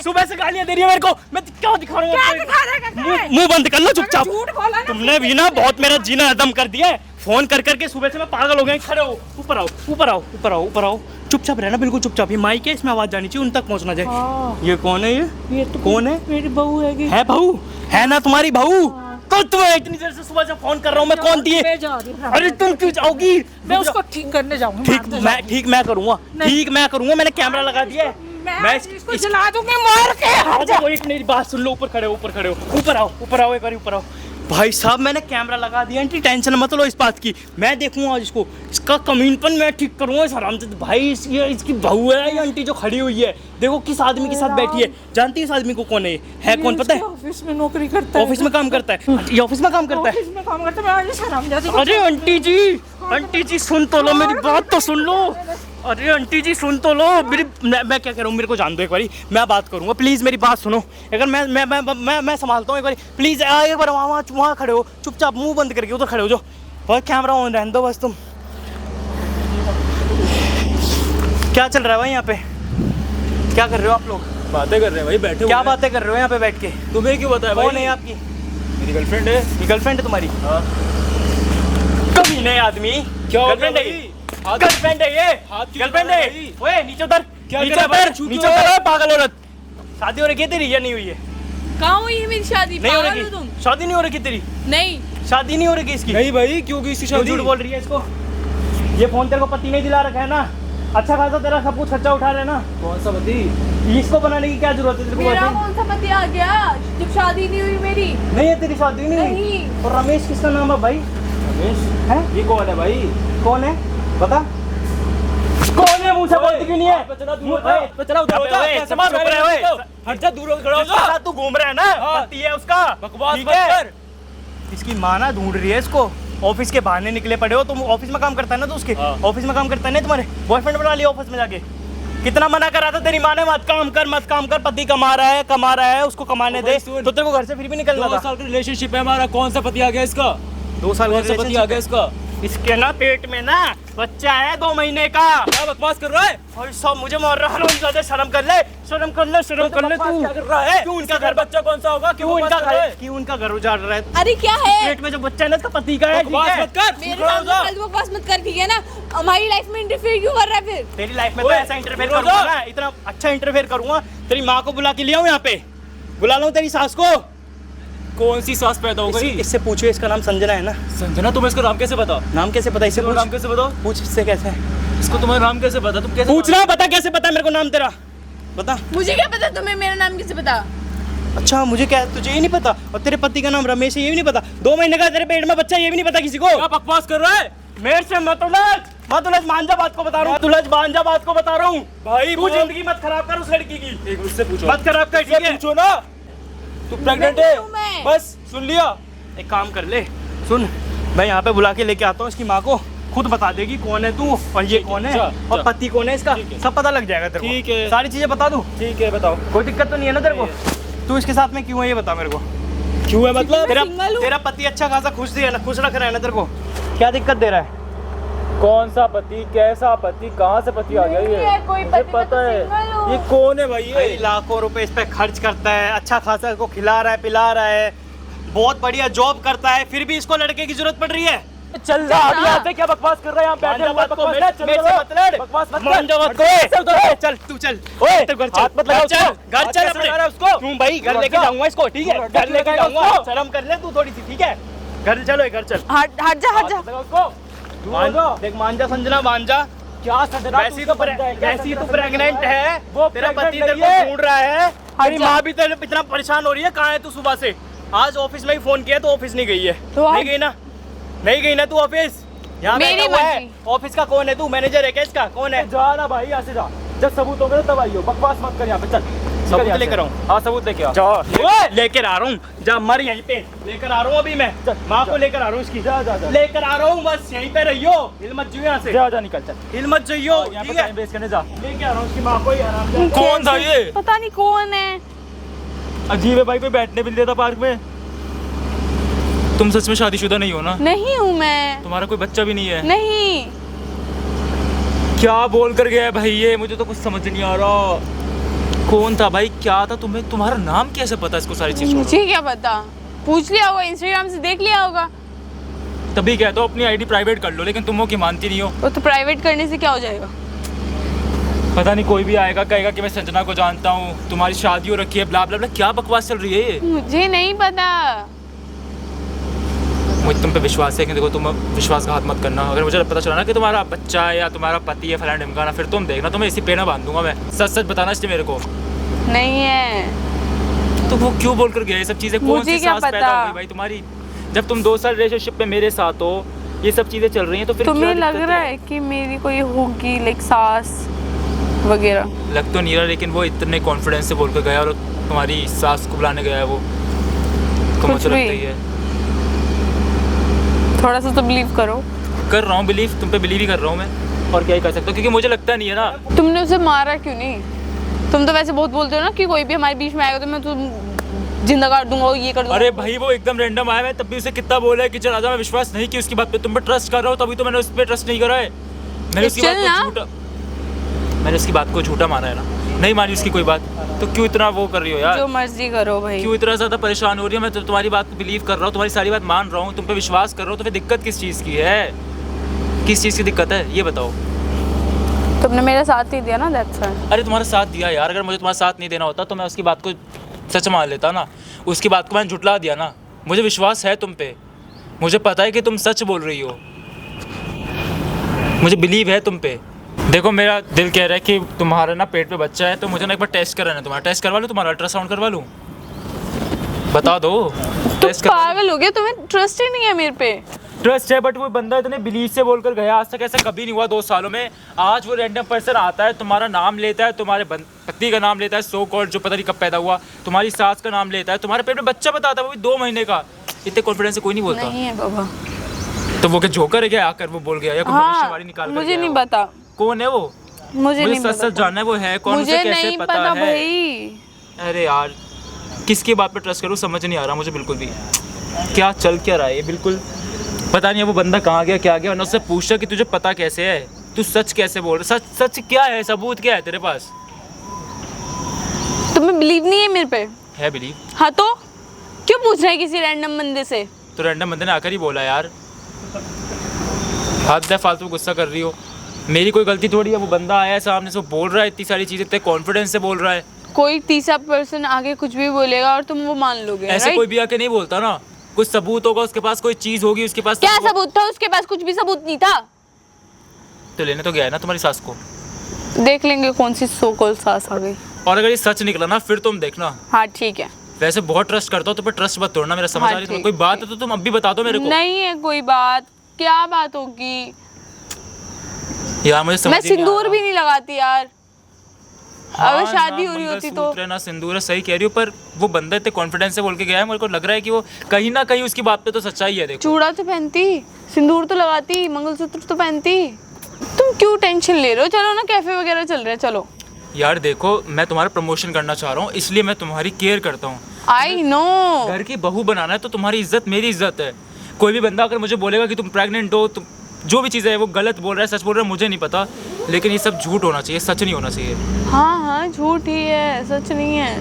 सुबह से गालियां दे रही है मेरे को। मैं क्या दिखा रहा हूँ? मुंह बंद कर लो चुपचाप। तुमने भी ना बहुत मेरा जीना हदम कर दिया है। फोन कर करके सुबह से मैं पागल हो गया। खड़े हो, ऊपर आओ, ऊपर आओ, ऊपर आओ, ऊपर आओ। चुपचाप रहना, बिल्कुल चुपचाप। ये माइक है, इसमें आवाज जानी चाहिए, उन तक पहुंचना चाहिए। ये कौन है? ये तो कौन है? मेरी बहू है बहू है ना तुम्हारी बहू? तो तुम्हें इतनी देर से सुबह से फोन कर रहा हूँ मैं, कौन दिए? अरे तुम क्यों जाओगी? मैं उसको ठीक करने जाऊंगा। ठीक मैं करूंगा, ठीक मैं करूंगा। मैंने कैमरा लगा दिया है, मैं इसको जला दूंगी मार के। मेरी बात सुन लो, ऊपर खड़े हो, ऊपर खड़े हो, ऊपर आओ, ऊपर आओ, एक बार ऊपर आओ। भाई साहब मैंने कैमरा लगा दिया, आंटी टेंशन मत लो इस बात की। मैं देखूंगा आज इसको, इसका कमीनपन मैं ठीक करूंगा इस हरामजादा। भाई ये इसकी बहू है, ये आंटी जो खड़ी हुई है, देखो किस आदमी के साथ बैठी है। जानती है इस आदमी को कौन है कौन पता है? ऑफिस में नौकरी करता है। ऑफिस में काम करता है? ये ऑफिस में काम करता है? अरे आंटी जी सुन तो लो, मेरी बात तो सुन लो। अरे आंटी जी सुन तो लो मेरी। मैं क्या कह रहा हूँ, मेरे को जान दो एक बारी, मैं बात करूँगा। प्लीज़ मेरी बात सुनो। अगर मैं संभालता हूँ एक बारी, प्लीज़ एक बार वहाँ खड़े हो, चुपचाप मुंह बंद करके उधर खड़े हो जो। और कैमरा ऑन रहने दो बस तुम। क्या चल रहा है भाई यहाँ पे? क्या कर रहे हो आप लोग? बातें कर रहे हैं भाई, बैठे। क्या बातें कर रहे हो यहाँ पे बैठ के? तुम्हें क्यों बताया भाई? कौन है आपकी? मेरी गर्लफ्रेंड है। ये गर्लफ्रेंड है तुम्हारी? हाँ। कभी नहीं आदमी। क्या गर्लफ्रेंड है? गर्लफ्रेंड है ये? गर्लफ्रेंड है? ओए नीचे उतर, नीचे उतर पागल औरत। शादी हो रही है तेरी या नहीं हुई है? कहाँ हुई है मेरी शादी? नहीं हो रही? शादी नहीं हो रही तेरी? नहीं, शादी नहीं हो रही इसकी? नहीं भाई, क्योंकि इसकी शादी। झूठ बोल रही है इसको। ये फोन तेरे को पति नहीं दिला रखा है ना? अच्छा खासा तेरा सब कुछ खर्चा उठा रहे हैं ना? कौन सा पति? इसको बनाने की क्या जरूरत है तेरे को? मेरा कौन सा पति आ गया जब शादी नहीं हुई मेरी? नहीं है तेरी शादी नहीं। और रमेश किसका नाम है भाई? रमेश है? ये कौन है भाई? कौन है बता? कौन है? मुझे बोलती क्यों नहीं है? चला दूर हट जा, दूर खड़ा हो जा। तू घूम रहा है ना, पति है उसका। बकवास ठीक मत है? कर। इसकी माँ ना ढूंढ रही है इसको। ऑफिस के बहाने निकले पड़े हो तुम। ऑफिस में काम करता है ना तो उसके ऑफिस में काम करता है ना, तुम्हारे बॉयफ्रेंड बना लिया ऑफिस में जाके। कितना मना कर रहा था तेरी माँ ने, मत काम कर मत काम कर। पति कमा रहा है, उसको कमाने दे। तो तेरे को घर से फिर भी निकलना था। 2 साल का रिलेशनशिप है हमारा, कौन सा पति आ गया इसका? 2 साल कौन सा पति आ गया इसका? इसके ना पेट में ना बच्चा है 2 महीने का। क्या बकवास कर रहा है? और सब मुझे मार रहा है। ज्यादा शर्म कर ले, शर्म कर ले, शर्म कर ले। तू क्या कर रहा है? क्यों उनका घर बच्चा कौन सा होगा? क्यों उनका घर उजाड़ रहा है? अरे क्या है? पेट में जो बच्चा है ना, उसका पति का है। बकवास मत कर। मेरे साथ बकवास मत कर, ठीक है ना? हमारी लाइफ में इंटरफेयर क्यों कर रहा है फिर? तेरी लाइफ में तो ऐसा इंटरफेयर करूंगा ना, इतना अच्छा इंटरफेयर करूंगा। तेरी माँ को बुला के ले आऊं यहाँ पे, बुला लूं तेरी सास को? कौन सी सास पैदा हो गई? इससे पूछो, इसका नाम संजना है ना? संजना? तुम्हें इसका नाम कैसे पता? नाम कैसे पता? इससे नाम कैसे पता? पूछ इससे कैसे? इसको तुम्हारा नाम कैसे पता? तुम कैसे पूछना, पता कैसे पता मेरे को नाम तेरा? बता। मुझे क्या पता तुम्हें मेरा नाम कैसे पता? अच्छा मुझे क्या, तुझे ये नहीं पता? और तेरे पति का नाम रमेश है ये भी नहीं पता? 2 महीने का तेरे पेट में बच्चा, ये भी नहीं पता किसी को? क्या बकवास कर रहा है? मेरे से मत उलझ, मांझा बात को बता रहा हूँ। भाई तू जिंदगी मत खराब कर उस लड़की की। एक उससे पूछो, मत खराब कर, ठीक है? पूछो ना। तू प्रेग्नेंट है? मैं। बस सुन लिया। एक काम कर ले, सुन, मैं यहाँ पे बुला के लेके आता हूँ इसकी माँ को। खुद बता देगी कौन है तू और ये कौन है और पति कौन है इसका। सब पता लग जाएगा तेरे को। ठीक है, सारी चीजें बता दूँ? ठीक है, बताओ। कोई दिक्कत तो नहीं है ना तेरे को? तू इसके साथ में क्यों है ये बता मेरे को। क्यों है मतलब? तेरा पति अच्छा खासा खुश रख रहा है ना तेरे को? क्या दिक्कत दे रहा है? कौन सा पति, कैसा पति, कहाँ से पति आ गया ये? कोई मुझे पति पता है। ये कौन है भाई? ये लाखों रुपए इस पे खर्च करता है, अच्छा खासा इसको खिला रहा है, पिला रहा है, बहुत बढ़िया जॉब करता है, फिर भी इसको लड़के की जरूरत पड़ रही है। चल रहा अभी यहाँ से, क्या बक्वास कर रहा है? यहाँ बैठे हुए बकवास मत कर। बकवास मत कर। चल तू चल, ओए घर हाथ मत लगा उसको। घर चल अपने। उसको क्यों भाई? घर लेके जाऊंगा इसको, ठीक है? घर लेके जाऊंगा, शर्म कर ले तू थोड़ी सी, ठीक है? घर चलो, घर चल। हट जा। उसको देख मांझा संजना, मांझा क्या संजना? वैसी तो प्रेग्नेंट है, वो तेरा पति तेरे pregnant है। को ढूंढ रहा है। तेरी माँ भी तेरे इतना परेशान हो रही है। कहाँ है तू सुबह से? आज ऑफिस में ही फोन किया तो ऑफिस नहीं गई है। नहीं गई ना तू ऑफिस? यहाँ बैठा हुआ है। ऑफिस का कौन है तू? मैनेजर है क्या इसका? कौन है? जा ना भाई, यहाँ से जा। जब सबूत होंगे तब आइयो। बकवास मत कर यहाँ पे। चल सबूत लेकर आऊँ? हाँ सबूत लेके आ। लेकर आ रहा हूँ, जा मर यहीं पे। लेकर आ रहा हूँ अभी मैं, माँ को लेकर आ रहा हूँ इसकी। जा लेकर आ रहा हूँ, बस यहीं पे रहियो, हिल मत जाइयो यहाँ से। जा निकल, चल हिल मत जाइयो, यहाँ ठीक पे है? टाइम वेस्ट करने जा। लेके आ रहा हूँ उसकी माँ को ही। आराम। कौन था ये? पता नहीं कौन है। अजीब है भाई, कोई बैठने भी नहीं देता पार्क में। तुम सच में शादीशुदा नहीं हो ना? नहीं हूँ मैं। तुम्हारा कोई बच्चा भी नहीं है? नहीं। क्या बोल कर गया है भाई ये, मुझे तो कुछ समझ नहीं आ रहा। कौन था भाई, क्या था? तुम्हें तुम्हारा नाम कैसे पता इसको सारी चीज? मुझे क्या पता, पूछ लिया होगा, इंस्टाग्राम से देख लिया होगा। तभी कहता हूँ अपनी आईडी प्राइवेट कर लो, लेकिन तुम हो कि मानती नहीं हो। वो तो प्राइवेट करने से क्या हो जाएगा? पता नहीं कोई भी आएगा कहेगा कि मैं संजना को जानता हूँ, तुम्हारी शादी हो रखी है, ब्ला ब्ला ब्ला। क्या बकवास चल रही है ये? मुझे नहीं पता। मुझे तुम पे विश्वास है कि देखो तुम विश्वासघात मत करना। अगर मुझे पता चला ना कि तुम्हारा बच्चा है या तुम्हारा पति है फलाना ढिमकाना, फिर तुम देखना तुम्हें इसी पे ना बांध दूंगा मैं। सच सच बताना इसलिए मेरे को। नहीं है। तो वो क्यों बोल कर गया ये सब चीजें? कौन मुझे सी क्या सास पता? पैदा हुई भाई तुम्हारी? जब तुम 2 साल रिलेशनशिप पे मेरे साथ हो, ये सब चीजें चल रही हैं, तो फिर तुम्हें लग रहा है कि मेरी कोई होगी लाइक सास वगैरह? लग तो नहीं रहा, लेकिन वो इतने कॉन्फिडेंस से बोल कर गया और तुम्हारी सास को बुलाने गया है वो, तो मुझे लगता ही है। थोड़ा सा तो बिलीव करो। कर रहा हूँ बिलीव, तुम पे बिलीव ही कर रहा हूँ मैं, और क्या ही कर सकता हूँ, क्योंकि मुझे लगता नहीं है ना। तुमने उसे मारा क्यों नहीं? तुम तो वैसे बहुत बोलते हो ना कि कोई भी हमारे बीच में आएगा तो मैं तुम जिंदा काट दूंगा और ये कर दूंगा। अरे भाई वो एकदम रैंडम आया, मैं तब भी उसे कितना बोला है कि चल आजा, मैं विश्वास नहीं की उसकी बात पे, तुम पे ट्रस्ट कर रहा हूँ, तभी तो मैंने उस पर ट्रस्ट नहीं करा है। मैंने उसकी बात को झूठा, मैंने उसकी बात को झूठा माना है ना, नहीं मानी उसकी कोई बात, तो क्यों इतना वो कर रही हो यार? जो मर्जी करो भाई। क्यों इतना ज़्यादा परेशान हो रही हो? मैं तो तुम्हारी बात को बिलीव कर रहा हूँ, तुम्हारी सारी बात मान रहा हूँ, तुम पे विश्वास कर रहा हूँ, तो फिर दिक्कत किस चीज़ की है? किस चीज़ की दिक्कत है ये बताओ? तुमने मेरा साथ ही दिया ना, दैट्स व्हाई। अरे तुम्हारा साथ दिया यार, अगर मुझे तुम्हारा साथ नहीं देना होता तो मैं उसकी बात को सच मान लेता ना, उसकी बात को मैंने झुटला दिया ना। मुझे विश्वास है तुम पे, मुझे पता है कि तुम सच बोल रही हो, मुझे बिलीव है तुम पे। देखो मेरा दिल कह रहा है कि तुम्हारा ना पेट पे बच्चा है, तो मुझे ना एक बार टेस्ट कराना है। तुम्हारा टेस्ट करवा लूँ, तुम्हारा अल्ट्रासाउंड करवा लूँ? बता दो। टेस्ट पागल हो गया, तुम्हें ट्रस्ट ही नहीं है मेरे पे। ट्रस्ट है, बट वो बंदा इतने बिलीव से बोल कर गया, आज तक ऐसा कभी नहीं हुआ 2 सालों में। आज वो रैंडम पर्सन आता है, तुम्हारा नाम लेता है, तुम्हारे पति का नाम लेता है, सो कॉल्ड जो पता नहीं कब पैदा हुआ, तुम्हारी सास का नाम लेता है, तुम्हारे पेट में बच्चा बताता है, वो भी 2 महीने का। इतने कॉन्फिडेंस से कोई नहीं बोलता। नहीं है बाबा। तो वो क्या जोकर है क्या आकर वो बोल गया, या कोई भविष्यवाणी निकाल कर मुझे गया नहीं वो? पता। कौन है वो? मुझे नहीं सच सच जानना है वो है कौन, मुझे उसे कैसे नहीं पता है? भाई। अरे यार किसकी बात पे ट्रस्ट करूँ समझ नहीं आ रहा मुझे बिल्कुल भी, क्या चल क्या रहा है ये, बिल्कुल पता नहीं है। वो बंदा कहाँ गया क्या गया, और उससे पूछा कि तुझे पता कैसे है, तू सच कैसे बोल रहा? सच सच क्या है, सबूत क्या है तेरे पास? तुम्हें बिलीव नहीं है मेरे पे? है बिलीव। हाँ तो क्यों पूछ रहा है किसी रैंडम बंदे से? तो रैंडम बंदे ने आकर ही बोला यार, हद है, फालतू गुस्सा कर रही हो। मेरी कोई गलती थोड़ी है, वो बंदा आया है सामने से, वो बोल रहा है इतनी सारी चीज़ें, इतने कॉन्फिडेंस से बोल रहा है। कोई तीसरा पर्सन आगे कुछ भी बोलेगा और तुम वो मान लोगे? ऐसे right? कोई भी आके नहीं बोलता ना, कुछ सबूत होगा उसके पास, कोई चीज़ होगी उसके पास। क्या सबूत था उसके पास? कुछ भी सबूत नहीं था। तो लेने तो गया है ना तुम्हारी सास को। देख लेंगे कौन सी सो कॉल्ड सास आ गई। और अगर ये सच निकला ना फिर तुम देखना। हाँ ठीक है। वैसे बहुत ट्रस्ट करता हूँ तो पर ट्रस्ट मत तोड़ना, मेरा समझ आ रही है। ठीक, कोई बात है तो तुम अब भी बता दो मेरे को। नहीं है कोई बात। क्या बात होगी यार मुझे समझ मैं ही नहीं आ सिंदूर रहा। भी नहीं लगाती यार। अगर हाँ, शादी ना हो रही होती तो मंगलसूत्र है, ना सिंदूर है, सही कह रही हो। पर वो बंदा इतने कॉन्फिडेंस से बोल के गया है, मेरे को लग रहा है कि वो कहीं ना कहीं उसकी बात पे तो सच्चाई है। देखो चूड़ा तो पहनती, सिंदूर तो लगाती, मंगलसूत्र तो पहनती। तुम क्यों टेंशन ले रहे हो? चलो ना कैफे वगैरह चल रहे हैं, चलो। यार देखो मैं तुम्हारा प्रमोशन करना चाह रहा हूँ, इसलिए मैं तुम्हारी केयर करता हूँ। I know. घर की बहू बनाना है तो तुम्हारी इज्जत मेरी इज्जत है। कोई भी बंदा अगर मुझे बोलेगा कि तुम प्रेग्नेंट हो, तुम जो भी चीज़ है वो गलत बोल रहा है सच बोल रहा है मुझे नहीं पता, लेकिन ये सब झूठ होना चाहिए, सच नहीं होना चाहिए। हाँ हाँ झूठ ही है, सच नहीं है।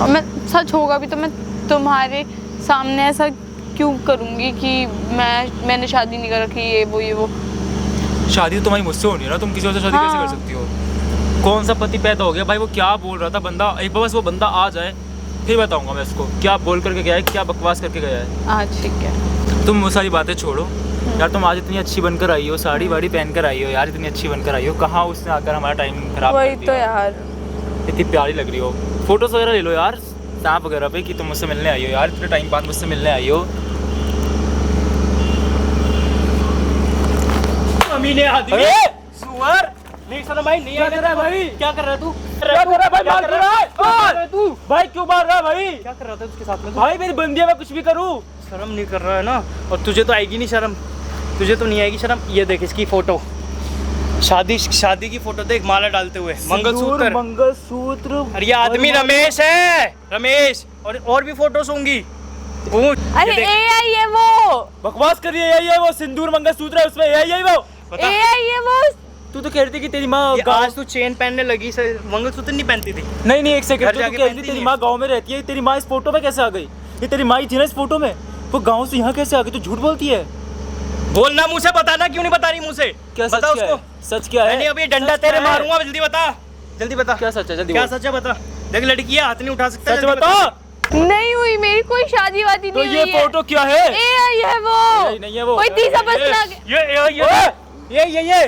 और मैं सच होगा भी तो मैं तुम्हारे सामने ऐसा क्यों करूँगी कि मैंने शादी नहीं कर रखी, ये वो। शादी तो तुम्हारी मुझसे होनी है ना, तुम किसी और से शादी कैसे कर सकती हो? कौन सा पति पैदा हो गया भाई? वो क्या बोल रहा था बंदा, एक बार बस वो बंदा आ जाए फिर बताऊंगा मैं उसको क्या बोल करके गया है, क्या बकवास करके गया है। हाँ ठीक है। तुम वो सारी बातें छोड़ो यार, तुम आज इतनी अच्छी बनकर आई हो, साड़ी वाड़ी पहन कर आई हो यार, इतनी अच्छी बनकर आई हो। कहाँ उसने आकर हमारा टाइम खराब कर वही दिया। तो यार, इतनी प्यारी लग रही हो। फोटोज वगैरह ले लो यार स्नैप वगैरह पे कि तुम मुझसे मिलने आई हो यार, इतने टाइम बाद मुझसे मिलने आई हो। अमीने आदमी सुअर नहीं सर भाई नहीं आ रहा है भाई। क्या कर रहा है तू? क्या कर रहा है भाई? मार रहा है तू भाई, क्यों मार रहा है भाई? क्या कर रहा था उसके साथ में? भाई मेरी बंदी है, मैं कुछ भी करूँ। शर्म नहीं कर रहा है ना? और तुझे तो आएगी नहीं शर्म, तुझे तो नहीं आएगी शर्म। ये देख इसकी फोटो, शादी की फोटो देख, माला डालते हुए मंगलसूत्र। मंगलसूत्र। और ये आदमी रमेश है, रमेश। और भी फोटोज होंगी। पूछ। अरे ये देख, AI है वो, बकवास कर रही है, यही है वो सिंदूर मंगलसूत्र है उसमें, यही वो। बता। AI है वो। तू तो कह रही थी कि तेरी माँ ये आज तू चेन पहनने लगी, मंगलसूत्र नहीं पहनती थी। नहीं एक सेकंड, घर तू तो जाके कह रही पहनती थी तेरी नहीं माँ गाँव में रहती है, तेरी माँ इस फोटो में कैसे आ गई? ये तेरी माँ ही थी ना इस फोटो में, वो गाँव से यहाँ कैसे आ गई? तू झूठ बोलती है। बोलना मुझे, बताना क्यों नहीं बता रही मुझे? क्या बता सच क्या उसको। है? सच क्या है? नहीं अभी डंडा सच क्या तेरे है? मारूंगा, जल्दी बता, जल्दी बता। क्या सच है? जल्दी क्या बोल। सच है बता। देख लड़की है, हाथ नहीं उठा सकता। सच जल्दी बता। नहीं हुई मेरी कोई शादी वादी तो नहीं हुई ये है। फोटो क्या है? AI है वो। AI नहीं है वो। कोई तीसरा पर्सन आ गया।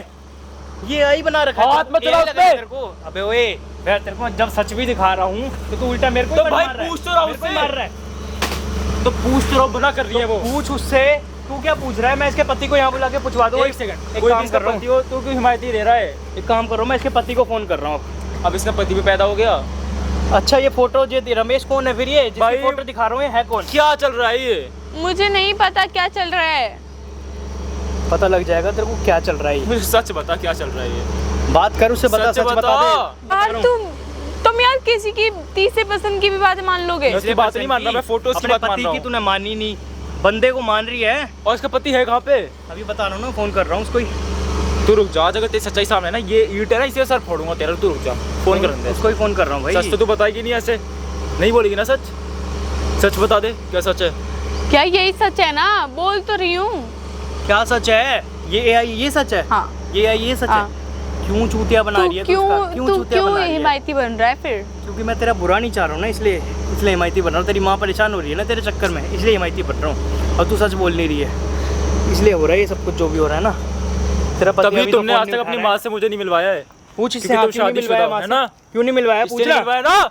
ये आई बना रखा है। हाथ में चला AI उस लगा है पे। तेरे को। अबे ओए, मैं तेरे को जब सच भी दिखा रहा हूँ तो तू उल्टा मेरे को तो ही भाई मार रहा है। पूछ तो रहा हूँ मेरे को ही उससे। मार रहा है। तो पूछ तो रहो, बना कर रही है वो। पूछ उससे, तू क्या पूछ रहा है? मैं इसके पति को यहाँ बुला के पूछवा दूँ। एक सेकंड, एक कोई काम भी कर रहा पति हूँ, हो तू क्यों हिमायती दे रहा है? एक काम कर रहा हूँ, मैं इसके पति को फोन कर रहा हूँ। अब इसका पति भी पैदा हो गया। अच्छा ये फोटो ये रमेश कौन है फिर? ये जिसकी भाई- फोटो दिखा रहा हूँ ये है कौन? क्या चल रहा है ये? मुझे नहीं पता क्या चल रहा है। पता लग जाएगा तेरे को क्या चल रहा है। मुझे सच बता क्या चल रहा है ये? बात कर उससे, बता, सच बता दे। यार तुम यार किसी की तीसरे पर्सन की भी बात मान लोगे? मैं उसकी बात नहीं मान रहा, मैं फोटोज की अपने बात मान पति रहा की हूँ। तूने मानी नहीं, बंदे को मान रही है। और इसका पति है कहाँ पे? अभी बता रहा हूँ ना, फोन कर रहा हूँ उसको ही। तू रुक जा, अगर तेरी सच्चाई सामने है ना, ये ईंट है ना, इसे सर फोड़ूंगा तेरा। तू रुक जा, फोन कर दे। उसको ही फोन कर रहा हूँ भाई। सच तो तू बताएगी नहीं, ऐसे नहीं बोलेगी ना सच? सच बता दे, क्या सच है? क्या यही सच है ना? बोल तो रही हूँ। क्या सच है? ये AI ये सच है? हाँ। ये AI ये सच हाँ। है? क्यों चूतिया बना रही है तू उसका? क्यों चूतिया बना रही है? हिमायती बन रहा है फिर? क्योंकि मैं तेरा बुरा नहीं चाह रहा हूँ ना, इसलिए हिमायती बन रहा हूँ। तेरी माँ परेशान हो रही है ना तेरे चक्कर में, इसलिए हिमायती बन रहा हूँ। और तू सच बोल नहीं रही है, इसलिए हो रहा है ये सब कुछ जो भी हो रहा है ना। तेरा पति तभी अभी तो तुमने फोन आज नहीं तक उठा अपनी रहा है। माँ से मुझे नहीं मिलवाया है। पूछ इससे, क्योंकि हाँ, तुम क्यों नहीं शादीशुदा मिलवाया हो, माँ है से? ना? क्यों नहीं मिलवाया? इससे पूछ नहीं ना, मिलवाया ना?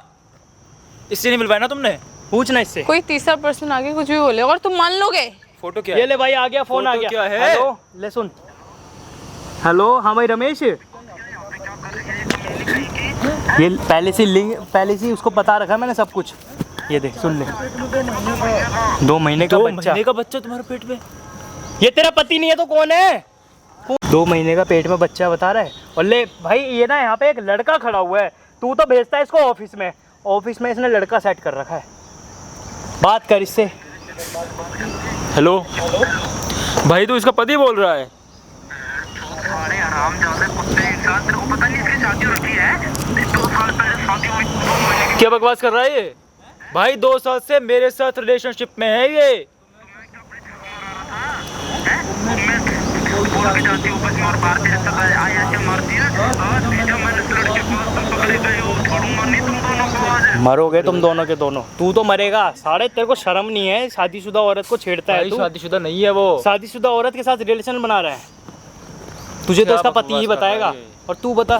इससे नहीं मिलवाया ना तुमने? पूछना इससे। कोई तीसरा पर्सन आगे कुछ भी बोले और तुम मान लोगे? फोटो क्या ये है? ले भाई, आ गया फोन, आ फोटो गया। क्या है? हेलो, ले सुन। हेलो, हाँ भाई रमेश। ये पहले से ही उसको पता रखा मैंने सब कुछ। ये देख, सुन ले। 2 महीने का 2 बच्चा। महीने का बच्चा तुम्हारे पेट में? ये तेरा पति नहीं है तो कौन है? 2 महीने का पेट में बच्चा बता रहा है। और ले भाई, ये ना यहाँ पे एक लड़का खड़ा हुआ है, तू तो भेजता है इसको ऑफिस में। ऑफिस में इसने लड़का सेट कर रखा है। बात कर इससे। हेलो भाई, तू इसका पति बोल रहा है? अरे हरामजादे कुत्ते इंसान, तेरे को पता नहीं इसकी शादी हो रखी है? 2 साल पहले शादी हुई, 2 महीने की। क्या बकवास कर रहा है ये? भाई 2 साल से मेरे साथ रिलेशनशिप में है ये। बोल के जाती हूँ बस में और बाहर तेरे तक आया ऐसे मारती है। आज भेजा मैंने इस लड़के को, तुम पकड़े गए हो, छोड़ूंगा नहीं तुम दोनों को आज। मरोगे तुम दोनों के दोनों। तू तो मरेगा साढ़े। तेरे को शर्म नहीं है? शादीशुदा औरत को छेड़ता है भाई तू। शादीशुदा नहीं है वो। शादीशुदा औरत के साथ रिलेशन बना रहा है। तुझे तो क्या उसका पति ही बकवास कर रहा है बताएगा। ये? और तू बता,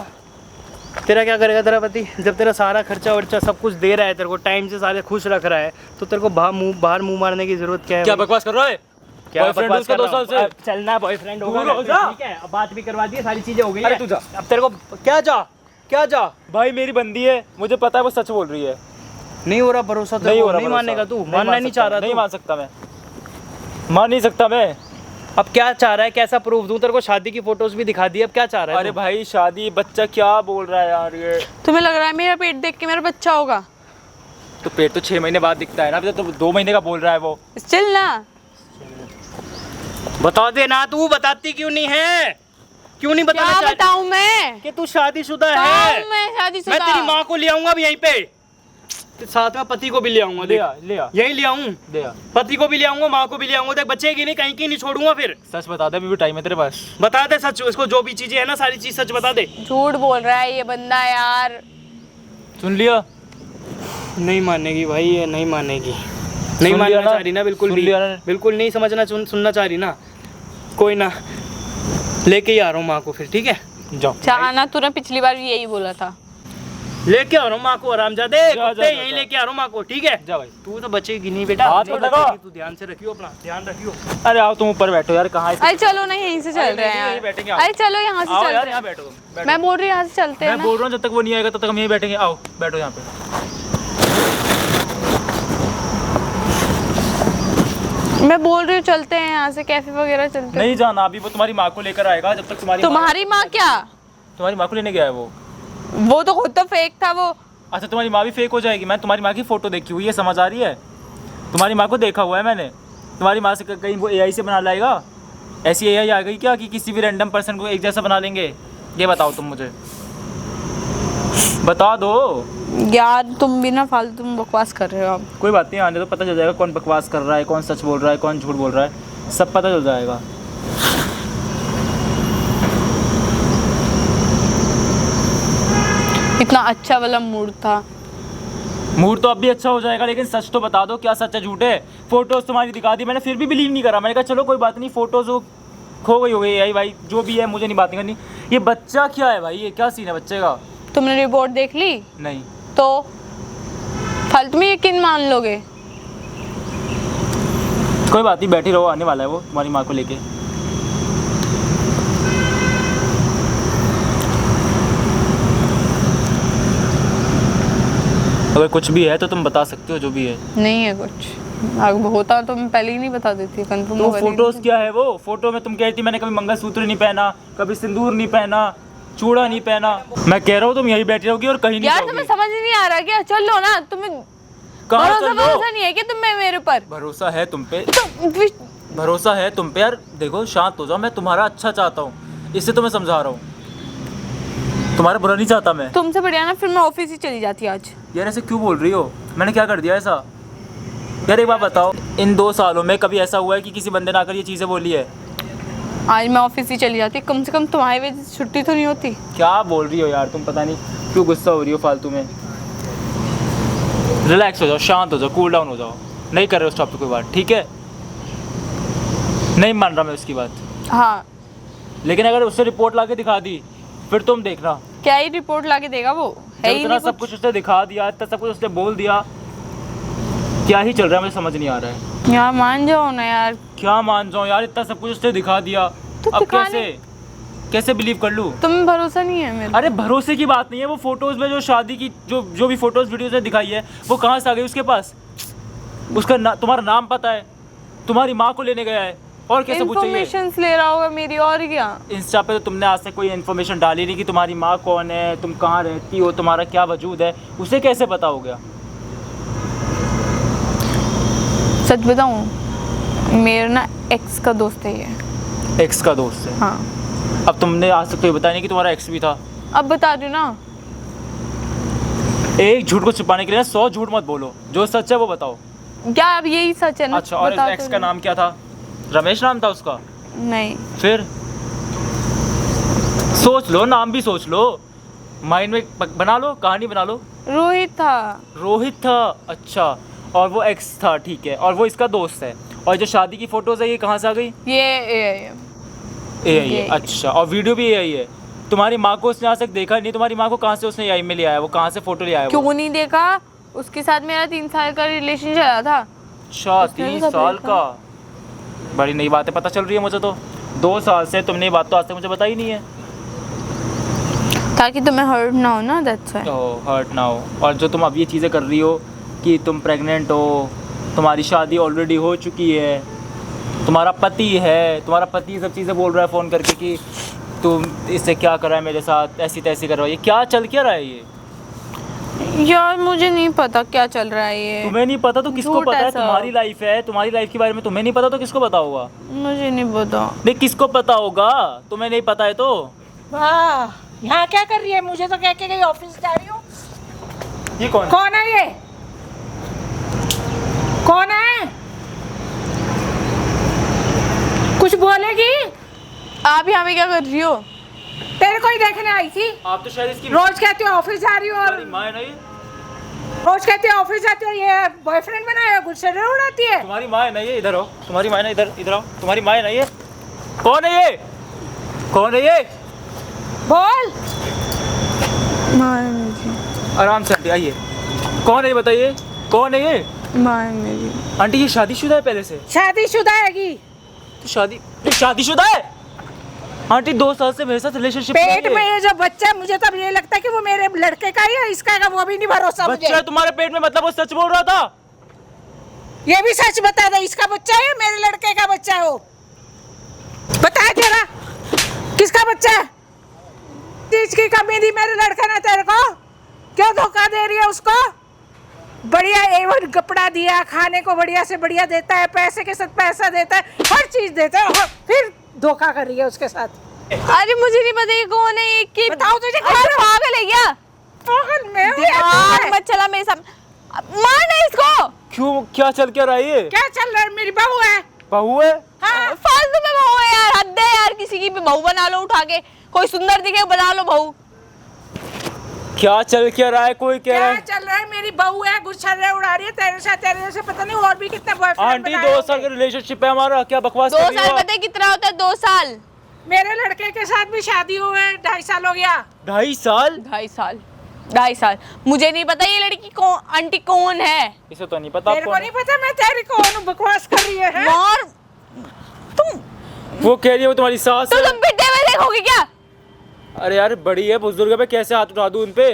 तेरा क्या करेगा तेरा पति? जब तेरा सारा खर्चा वर्चा सब कुछ दे रहा है, तेरे को टाइम से सारे खुश रख रहा है, तो तेरे को बाहर मुंह मारने की जरूरत क्या है? क्या भाई? बकवास कर रहा है? क्या बॉयफ्रेंड बकवास उसका कर 2 रहा साल हूँ? से? अब चलना बॉयफ्रेंड होगा दूर हो जा। ठीक है, अब बात भी करवा दी, सारी चीजें हो गई अरे है। तू जा। अब तेरे को क्या जा भाई मेरी बंदी है, मुझे पता है वो सच बोल रही है। नहीं हो रहा भरोसा? नहीं हो रहा नहीं भरोसा। मानेगा तू? नहीं मानना मान नहीं सकता चाह रहा मैं, नहीं तू? मान सकता मैं, मान नहीं सकता मैं। अब क्या चाह रहा है? कैसा प्रूफ दूं तेरे को? शादी की फोटोज भी दिखा दी, अब क्या चाह रहा है अरे तू? भाई शादी, बच्चा, क्या बोल रहा है यार ये? तुम्हें लग रहा है मेरा पेट देख के मेरा बच्चा होगा? तो पेट तो 6 महीने बाद दिखता है ना, अभी तो 2 महीने का बोल रहा है वो। चल ना। बता दे ना, तू बताती क्यों नहीं है? क्यों नहीं बताना क्या चाहती बताऊं मैं? कि तू शादीशुदा है? बताऊं मैं मैं शादीशुदा? तेरी माँ को ले आऊंगा अब यहीं पे, साथ में पति को भी ले आऊंगा। ले आ, ले आ, यहीं ले आऊं, ले आ। पति को भी ले आऊंगा, माँ को भी ले आऊंगा। देख बचेगी नहीं, कहीं की नहीं छोड़ूंगा फिर। सच बता दे, अभी भी टाइम है तेरे पास। बता दे सच, इसको जो भी चीजें है ना सारी चीज सच बता दे। झूठ बोल रहा है ये बंदा यार। सुन लिया? नहीं मानेगी भाई, ये नहीं मानेगी, नहीं सुन मानना लिया ना? चाह रही ना, बिल्कुल सुन भी, लिया ना? बिल्कुल नहीं समझना सुनना चाह रही ना। कोई ना, लेके ही आ रहा हूँ माँ को फिर, ठीक है? जाओ। चाहना तूने पिछली बार भी यही बोला था। लेके आ रहा हूँ माँ को, आरामजादे जा, कुत्ते, जा, यहीं जा। लेके आ रहा हूँ माँ को, ठीक है? जा भाई। तू तो बचेगी नहीं बेटा, हाथ नहीं मत लगाओ। बचेगी, तू ध्यान से रखियो, अपना ध्यान रखियो। अरे आओ तुम ऊपर बैठो यार, कहाँ अरे चलो ना, यहीं से चल अरे रहे हैं यहीं यार। बैठेंगे, आओ। अरे चलो यहाँ से आओ चल यार, रहे यहाँ हैं। बैठो तुम, बैठो। मैं बोल रही हूँ यहाँ से चलते हैं मैं ना। बोल रहा हूँ जब तक वो नहीं आएगा तब तक हम यहीं बैठेंगे। आओ बैठो यहाँ पे। मैं बोल रही हूँ चलते हैं यहाँ से, कैफे वगैरह चलते हैं। नहीं जाना अभी, वो तुम्हारी माँ को लेकर आएगा। जब तक तुम्हारी माँ क्या? तुम्हारी माँ को लेने गया है वो तो खुद तो फेक था वो। अच्छा तुम्हारी माँ भी फेक हो जाएगी? मैं तुम्हारी माँ की फोटो देखी हुई है, समझ आ रही है? तुम्हारी माँ को देखा हुआ है मैंने। तुम्हारी माँ से कहीं वो एआई से बना लाएगा? ऐसी एआई आ गई क्या कि किसी भी रैंडम पर्सन को एक जैसा बना लेंगे? ये बताओ तुम मुझे, बता दो। यार तुम भी ना फालतू में बकवास कर रहे हो अब। कोई बात नहीं, आने तो पता चल जाएगा कौन बकवास कर रहा है, कौन सच बोल रहा है, कौन झूठ बोल रहा है, सब पता चल जाएगा। इतना अच्छा वाला मूड था। मूड तो अब भी अच्छा हो जाएगा, लेकिन सच तो बता दो, क्या सच है झूठ है? फोटोज तुम्हारी दिखा दी मैंने, फिर भी बिलीव नहीं करा। मैंने कहा चलो कोई बात नहीं, फोटोज वो खो गई हो गई है भाई, जो भी है मुझे नहीं बात करनी। ये बच्चा क्या है भाई, ये क्या सीन है बच्चे का? तुमने रिपोर्ट देख ली? नहीं। तो फालतू में यकीन मान लोगे? कोई बात नहीं, बैठी रहो, आने वाला है वो तुम्हारी माँ को लेके। अगर कुछ भी है तो तुम बता सकते हो, जो भी है। नहीं है कुछ, अगर होता तो मैं पहले ही नहीं बता देती, कंफर्म तो फोटोज क्या है? वो फोटो में तुम कह रही थी मैंने कभी मंगलसूत्र नहीं पहना, कभी सिंदूर नहीं पहना, चूड़ा नहीं पहना। मैं कह रहा हूँ तुम यही बैठी रहोगी और कहीं नहीं यार जाओगी। तुम्हें समझ ही नहीं आ रहा क्या? चल लो ना, तुम्हें कहाँ भरोसा चल लो? भरोसा नहीं है क्या तुम्हें मेरे पर? भरोसा है तुम पे, तो भरोसा है तुम पे यार। देखो शांत हो जाओ, मैं तुम्हारा अच्छा चाहता हूँ, इससे तो मैं समझा रहा हूँ, तुम्हारा बुरा नहीं चाहता मैं। तुमसे बढ़िया ना फिर मैं ऑफिस ही चली जाती आज। यार ऐसे क्यों बोल रही हो? मैंने क्या कर दिया ऐसा? यार एक बात बताओ, इन 2 सालों में कभी ऐसा हुआ है कि किसी बंदे ने आकर ये चीज़ें बोली है? आज मैं ऑफिस ही चली जाती, कम से कम तुम्हारी वजह से छुट्टी तो नहीं होती। क्या बोल रही हो यार तुम, पता नहीं क्यों गुस्सा हो रही हो फालतू में। रिलैक्स हो जाओ, शांत हो जाओ, कूल डाउन हो जाओ। नहीं कर रहे हो उस टॉपिक पे बात, ठीक है? नहीं मान रहा मैं उसकी बात, हाँ। लेकिन अगर उससे रिपोर्ट ला के दिखा दी फिर तुम देखना। क्या ही रिपोर्ट लाके देगा वो? है ही इतना नहीं सब कुछ उसने दिखा दिया, इतना सब कुछ उसने बोल दिया, क्या ही चल रहा है मुझे समझ नहीं आ रहा है। यार मान जाओ ना यार। क्या मान जाऊँ यार, इतना सब कुछ उसने दिखा दिया, तो अब दिखाने- कैसे बिलीव कर लूँ? तुम्हें भरोसा नहीं है मेरे? अरे भरोसे की बात नहीं है, वो फोटोज में जो शादी की जो भी फोटोज वीडियोज ने दिखाई है वो कहाँ से आ गई उसके पास? उसका तुम्हारा नाम पता है, तुम्हारी माँ को लेने गया है, और कैसे पूछे? इन्फॉर्मेशंस ले रहा होगा मेरी, और क्या? इंस्टा पे तो तुमने आज तक कोई इन्फॉर्मेशन डाली नहीं कि तुम्हारी माँ कौन है, तुम कहाँ रहती हो, तुम्हारा क्या वजूद है, उसे कैसे पता हो गया? सच बताऊं, मेरा ना एक्स का दोस्त है ये। एक्स का दोस्त है? हाँ। अब तुमने आज तक तो ये बताया नहीं कि तुम्हारा एक्स भी था। अब बता दूं ना? एक झूठ को छुपाने के लिए 100 झूठ मत बोलो, जो सच है वो बताओ। क्या अब यही सच है ना? अच्छा, और बता एक्स तो का दो। नाम क्या था? रमेश नाम था उसका? नहीं। फिर सोच लो, नाम भी सोच लो, माइंड में बना लो, कहानी बना लो। रोहित था। रोहित था? अच्छा, और वो एक्स था, ठीक है, और वो इसका दोस्त है। और जो शादी की फोटोज है ये कहाँ से आ गई? ये एआई है? अच्छा, और वीडियो भी एआई है? तुम्हारी माँ को उसने आज तक देखा नहीं, तुम्हारी माँ को कहाँ से उसने एआई में ले आया? वो कहाँ से फोटो ले आया? क्यों नहीं देखा? उसके साथ मेरा 3 साल का रिलेशन चला था। अच्छा, उसने 3 सब साल देखा। का? बड़ी नई बातें पता चल रही है मुझे तो। 2 साल से तुमने ये बात तो आज तक मुझे बताई नहीं है। ताकि तुम्हें हर्ट ना हो ना, दैट्स व्हाई। ओह, हर्ट ना हो। और जो तुम अब ये चीज़ें कर रही हो कि तुम प्रेग्नेंट हो, तुम्हारी शादी ऑलरेडी हो चुकी है, तुम्हारा पति है, तुम्हारा पति सब चीज़ें बोल रहा है फ़ोन करके कि तुम इससे क्या कर रहा है मेरे साथ, ऐसी तैसी कर रहा है, ये क्या चल क्या रहा है ये? यार मुझे नहीं पता क्या चल रहा है ये। तुम्हें नहीं पता तो किसको झूठ पता है? ऐसा। तुम्हारी लाइफ है, तुम्हारी लाइफ के बारे में तुम्हें नहीं पता तो किसको पता होगा? मुझे नहीं पता। नहीं, किसको पता होगा? तुम्हें नहीं पता है तो? वाह, यहाँ क्या कर रही है? मुझे तो कह के गई ऑफिस जा रही हूँ। ये कौन? कौन है ये? कौन है? कुछ बोलेगी? आप यहाँ पे क्या कर रही हो? तेरे को ही देखने आई थी। आप तो शायद इसकी रोज कहती हो ऑफिस जा रही हो, और तुम्हारी माँ है ना ये? रोज कहती हो ऑफिस जाती हो, ये बॉयफ्रेंड बनाया, गुस्से उड़ाती है। तुम्हारी माँ है ना ये? इधर आओ, तुम्हारी माँ है ना, इधर आओ, तुम्हारी माँ है ना ये? कौन है ये? कौन है ये? बोल। माँ है मेरी। आराम से आंटी आइए, कौन है ये बताइए, कौन है ये? माँ है मेरी। आंटी ये शादीशुदा है पहले से? शादीशुदा है? तो शादीशुदा है? आंटी 2 साल से मेरे साथ रिलेशनशिप पेट में ये जो बच्चा है, मुझे तो अब ये लगता है कि वो मेरे लड़के का ही है, इसका का वो भी नहीं भरोसा मुझे। बच्चा है तुम्हारे पेट में, मतलब वो सच बोल रहा था? ये भी सच बता दे, इसका बच्चा है मेरे लड़के का बच्चा है? वो बता जरा, किसका बच्चा है? चीज की कमी थी मेरे लड़के ने तेरे को, क्यों धोखा दे रही है उसको? बढ़िया एवन कपड़ा दिया, खाने को बढ़िया से बढ़िया देता है, पैसे के साथ पैसा देता है, हर चीज देता है, और फिर धोखा कर रही है उसके साथ। अरे मुझे नहीं पता ये कौन है, ये कि बताओ तुझे अरे पागल है क्या? पागल में हूँ या दिमाग तू है? मत चला मेरे साथ, मारना इसको। क्यों, क्या चल क्या रहा है ये? क्या चल रहा है? मेरी बहू है। बहू है? हाँ। फालतू में बहू है यार, हद है यार, किसी की भी बहू बना लो उठा के, कोई सुंदर दिखे बना लो बहू। क्या चल क्या रहा है? कोई कह रहा क्या है चल रहा है? मेरी बहू है, गुच्छर्रे उड़ा रही है तेरे से पता नहीं और भी कितने बॉयफ्रेंड आंटी 2 साल का रिलेशनशिप है हमारा, क्या बकवास 2 कर रही साल हो? पता है कितना होता है? 2 साल। मेरे लड़के के साथ भी शादी हुए 2.5 साल हो गया। 2.5 साल? 2.5 साल। मुझे नहीं पता ये लड़की कौन, आंटी कौन है। इसे तो नहीं पता। तेरे को नहीं पता मैं तेरी कौन हूँ? बकवास कर रही है? और तुम वो कह रही है वो तुम्हारी सास तो है। तुम पिटे हुए देखोगे क्या? अरे यार बड़ी है, बुजुर्ग पे कैसे हाथ उठा दूं उन पे?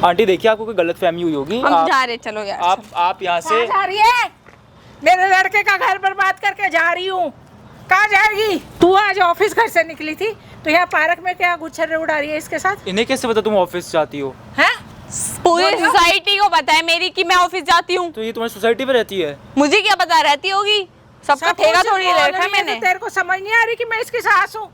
आंटी देखिए, आपको कोई गलत फहमी हुई होगी। हम जा रहे, चलो यार। आप यहाँ से कहाँ जा रही है? मेरे लड़के का घर बर्बाद करके जा रही हूँ। कहाँ जाएगी? तू आज ऑफिस घर से निकली थी तो यहाँ पार्क में क्या गुच्छर्रे उड़ा रही है इसके साथ? इन्हें कैसे पता तुम ऑफिस जाती हो? हैं? पूरी सोसाइटी को पता है मेरी कि मैं ऑफिस जाती हूँ। तो ये तुम्हारी सोसाइटी में रहती है? मुझे क्या पता, रहती होगी, सबका सब ठेका कुछ थोड़ी बोल ले रही रखा है है, मैंने। तो तेरे को समझ नहीं आ रही कि मैं इसकी सास हूँ?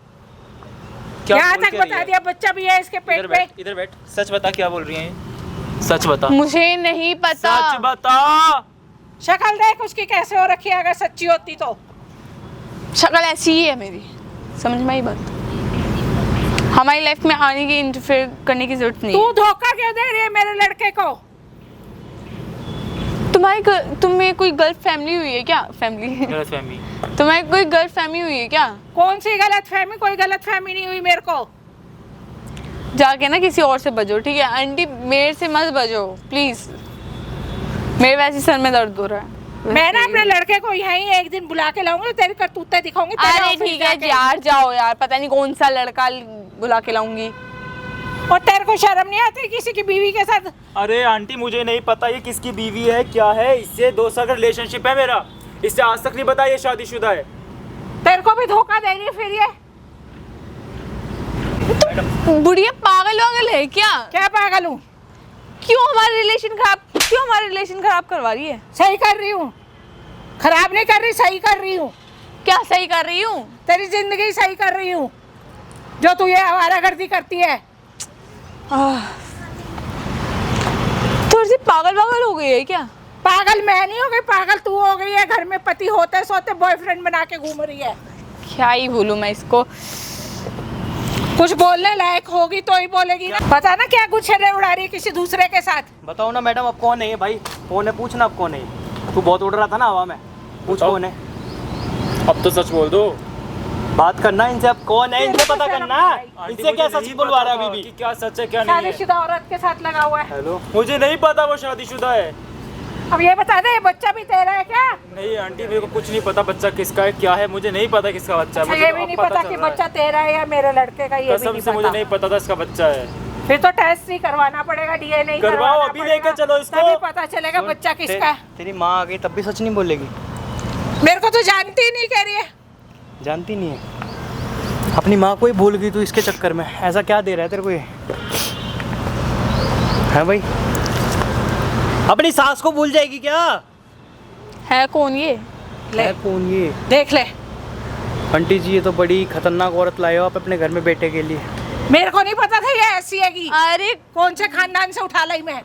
क्या यहाँ बोल तक क्या रही बता है? दिया, बच्चा भी है इसके पेट पे। इधर बैठ, सच बता क्या बोल रही है? सच बता, मुझे नहीं पता। सच बता। शक्ल देख उसकी कैसे हो रखी है, अगर सच्ची होती तो। शक्ल ऐसी ही है मेरी, समझ में आई बात? हमारी लाइफ में आने की, इंटरफेयर करने की जरूरत नहीं तू है। धोखा क्यों दे रही है मेरे लड़के को? तुम्हें कोई गलत फैमिली हुई है क्या? फैमिली गलत फहमी? तुम्हारी कोई गलत फैमिली हुई है क्या? कौन सी गलत फहमी? कोई गलत फहमी नहीं हुई मेरे को। जाके ना किसी और से बजो, ठीक है? आंटी मेरे से मत बजो प्लीज, मेरे वैसे सर में दर्द हो रहा है। मैं ना अपने लड़के को यहीं एक दिन बुला के लाऊंगी, तेरी करतूतें दिखाऊंगी तेरे अरे ऑफिस ठीक है जाके। यार, जाओ यार, पता नहीं कौन सा लड़का बुला के लाऊंगी। और तेरे को शर्म नहीं आती किसी की बीवी के साथ? अरे आंटी मुझे नहीं पता ये किसकी बीवी है, क्या है। इससे 2 साल का रिलेशनशिप है मेरा, इससे आज तक नहीं पता ये शादीशुदा है। तेरे को भी धोखा दे रही है फिर ये? बुढ़िया पागल वागल है क्या? क्या पागल हूँ? क्यों हमारा रिलेशन खराब करवा रही है? सही कर रही हूँ। खराब नहीं कर रही, सही कर रही हूँ। क्या सही कर रही हूँ? तेरी जिंदगी सही कर रही हूँ, जो तू ये आवारागर्दी करती है। थोड़ी सी पागल हो गई है क्या? पागल मैं नहीं हो गई, पागल तू हो गई है। घर में पति होते सोते बॉयफ्रेंड बना के घूम रही है। क्या ही बोलूं मैं इसको। कुछ बोलने लायक होगी तो ही बोलेगी ना। पता ना क्या गुच्छर्रे उड़ा रही है किसी दूसरे के साथ। बताओ ना मैडम, अब कौन है ये भाई? कौन है? पूछना अब कौन है? तू बहुत उड़ रहा था ना हवा में, पूछ बताओ। कौन है? अब तो सच बोल दो। बात करना इनसे, अब कौन है इनसे पता करना। आंटी, इनसे क्या मुझे सच नहीं बुलवा पता रहा है था अभी कि भी? क्या सच है क्या नहीं है। शादीशुदा औरत के साथ लगा हुआ है। हेलो, मुझे नहीं पता वो शादीशुदा है। अब ये बता दे, ये बच्चा भी तेरा है क्या? नहीं आंटी, मेरे को कुछ नहीं पता बच्चा किसका है, क्या है, मुझे नहीं पता किसका बच्चा है। अच्छा, मुझे ये तो भी अब नहीं पता पता चल कि रहा है। बच्चा तेरा है या मेरे लड़के का, ये भी कसम नहीं से मुझे पता। नहीं पता था इसका बच्चा है। फिर तो टेस्ट ही करवाना पड़ेगा, डीएनए करवाओ, अभी लेके चलो इसको। तभी पता चलेगा बच्चा किसका है। तेरी माँ आ गई तब भी सच नहीं बोलेगी? मेरे को तो जानती ही नहीं, कह रही है। जानती नहीं है? अपनी माँ को ही भूल गई तू इसके चक्कर में। ऐसा क्या दे रहा है तेरे को ये? है भाई, अपनी सास को भूल जाएगी क्या? है कौन ये? है कौन ये? देख ले। आंटी जी, ये तो बड़ी खतरनाक औरत लाए हो आप अपने घर में बेटे के लिए। मेरे को नहीं पता था ये ऐसी हैगी। अरे कौन से खानदान से उठा लाई मैं?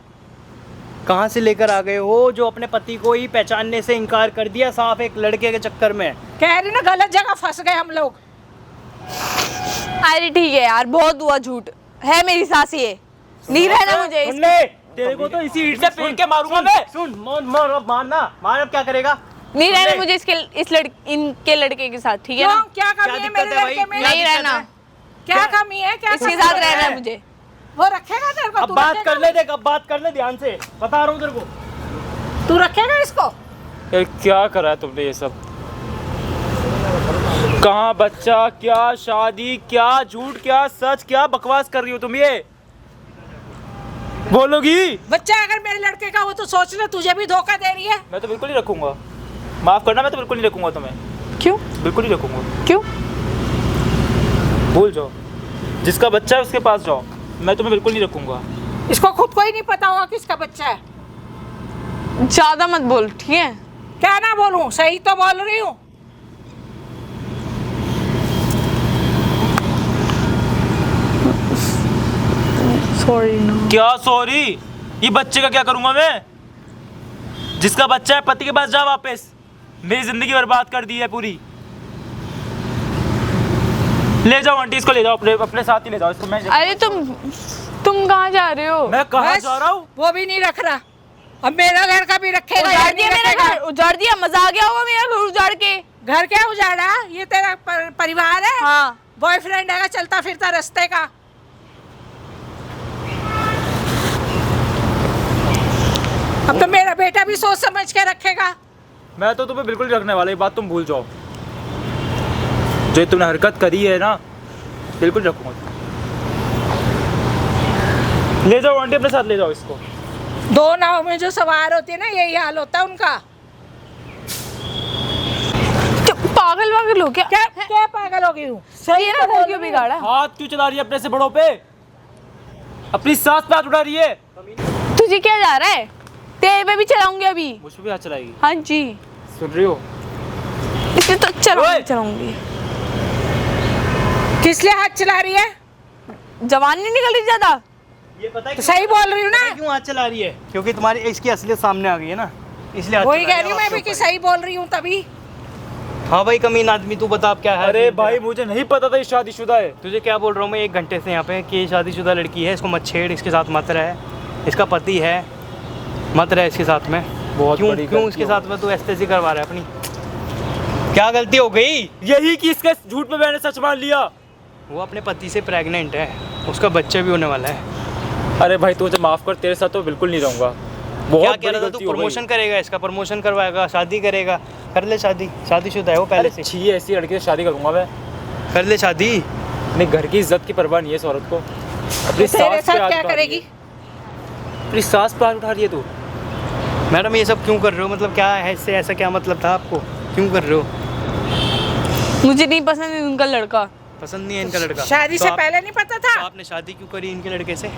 कहाँ से लेकर आ गए हो जो अपने पति को ही पहचानने से इनकार कर दिया, साफ एक लड़के के चक्कर में? कह रही ना, गलत जगह फंस गए हम लोग। अरे ठीक है यार, बहुत हुआ झूठ है, मेरी सास ये नहीं रहना मुझे सुन ले, तेरे को तो इसी ईंट से फेंक के मारूंगा मैं। सुन, मार अब, मारना मार, अब क्या करेगा? नहीं रहना मुझे इनके लड़के के साथ, ठीक है क्यों? ना? क्या कमी है दिक्कत मेरे है भाई? लड़के में? नहीं रहना, क्या कमी है? क्या इसके कमी साथ है? रहना है मुझे। वो रखेगा तेरे को? अब तू बात रखेगा? कर ले, देख अब बात कर ले ध्यान से, बता रहा हूँ तेरे को। तू रखेगा इसको? यार क्या करा है तुमने ये सब? कहाँ बच्चा, क्या शादी, क्या झूठ, क्या सच, क्या बकवास कर रही हो तुम? ये बोलोगी? बच्चा अगर मेरे लड़के का हो तो सोच ले, तुझे भी धोखा दे रही है। मैं तो बिल्कुल नहीं रखूंगा, माफ करना, मैं तो बिल्कुल नहीं रखूंगा तुम्हें, क्यों? बिल्कुल नहीं रखूंगा। क्यों? भूल जाओ, जिसका बच्चा है उसके पास जाओ, मैं तुम्हें बिल्कुल नहीं रखूंगा। इसको खुद को ही नहीं पता होगा किसका बच्चा है। ज्यादा मत बोल, ठीक है? क्या ना बोलूं, सही तो बोल रही हूँ। सॉरी ना। क्या सॉरी? ये बच्चे का क्या करूंगा मैं? जिसका बच्चा है पति के पास जा वापस। मेरी जिंदगी बर्बाद कर दी है पूरी। ले जाओ आंटी, इसको ले जाओ, अपने अपने साथ ही ले जाओ इसको। मैं अरे तुम कहाँ जा रहे हो? मैं कहाँ बस, जा रहा हूँ? वो भी नहीं रख रहा। अब मेरा घर का भी रखेगा या उजाड़ नहीं दिया मेरा रखेगा? घर, उजाड़ दिया। मजा आ गया होगा मेरा घर उजाड़ के। घर क्या उजाड़ा? ये तेरा परिवार है? हाँ। बॉयफ्रेंड है चलता फिरता रास्ते का? अब तो मेरा बेटा भी सोच समझ के रखेगा। मैं तो तुम्हें बिल्कुल नहीं रखने वाला, ये बात तुम भूल जाओ। जो तुमने हरकत करी है ना, बिल्कुल रखूंगा। ले जाओ आंटी, अपने साथ ले जाओ इसको। दो नाव में जो सवार होती है ना, यही हाल होता है उनका। पागल वागल हो क्या? क्या पागल हो गई हूँ? सही ये तो ना बोल घर रही क्यों हूँ। बिगाड़ा? हाथ क्यों चला रही है अपने से बड़ों पे? अपनी सास पे हाथ उठा रही है। तुझे क्या जा रहा है? तेरे पे भी चलाऊंगी अभी। मुझ पे भी हाथ चलाएगी? हाँ जी, सुन रही हो? इसलिए तो चलाऊंगी। किस लिए हाथ चला रही है? जवान नहीं निकल रही ज्यादा? ये पता है तो सही बोल रही हूँ ना? क्यों हाथ चला रही है? क्योंकि तुम्हारी इसकी असलियत सामने आ गई है ना, इसलिए हाथ वही चला कह रही रही हूँ है मैं भी कि सही बोल रही हूँ तभी। हाँ भाई कमीन आदमी, तू बता अब क्या है? अरे भाई मुझे नहीं पता था ये शादीशुदा है। तुझे क्या बोल रहा हूँ मैं 1 घंटे से यहाँ पे कि ये शादीशुदा लड़की है, इसको मत छेड़, इसके साथ मत रहे, इसका पति है, मत रहे इसके साथ में। बहुत क्यों बड़ी क्यों गलती इसके हो साथ में तू एस्तेसी करवा रहा है अपनी? क्या गलती हो गई? यही कि इसके झूठ पे मैंने सच मान लिया। वो अपने पति से प्रेग्नेंट है, उसका बच्चा भी होने वाला है। अरे भाई तू मुझे माफ कर, तेरे साथ तो बिल्कुल नहीं रहूंगा। क्या बहुत कह बड़ी रहा था गलती तू? हो गई। प्रमोशन करेगा, इसका प्रमोशन करवाएगा, शादी करेगा, कर ले शादी। शादीशुदा है वो पहले से, अच्छी है, ऐसी लड़की से शादी करूंगा मैं। कर ले शादी। अपने घर की इज्जत की परवाह नहीं है इस औरत को। अपनी तो तेरे सास पे साथ हाथ क्या उठा रही करेगी? है। अपनी सास पे हाथ उठा रही है तू। मैडम ये सब क्यों कर रहे हो? मतलब क्या है इससे, ऐसा क्या मतलब था आपको? क्यों कर रहे हो? मुझे नहीं पसंद है उनका लड़का। पसंद नहीं है इनका लड़का? शादी तो से आप- पहले नहीं पता था? तो आपने शादी क्यों करी इनके लड़के से?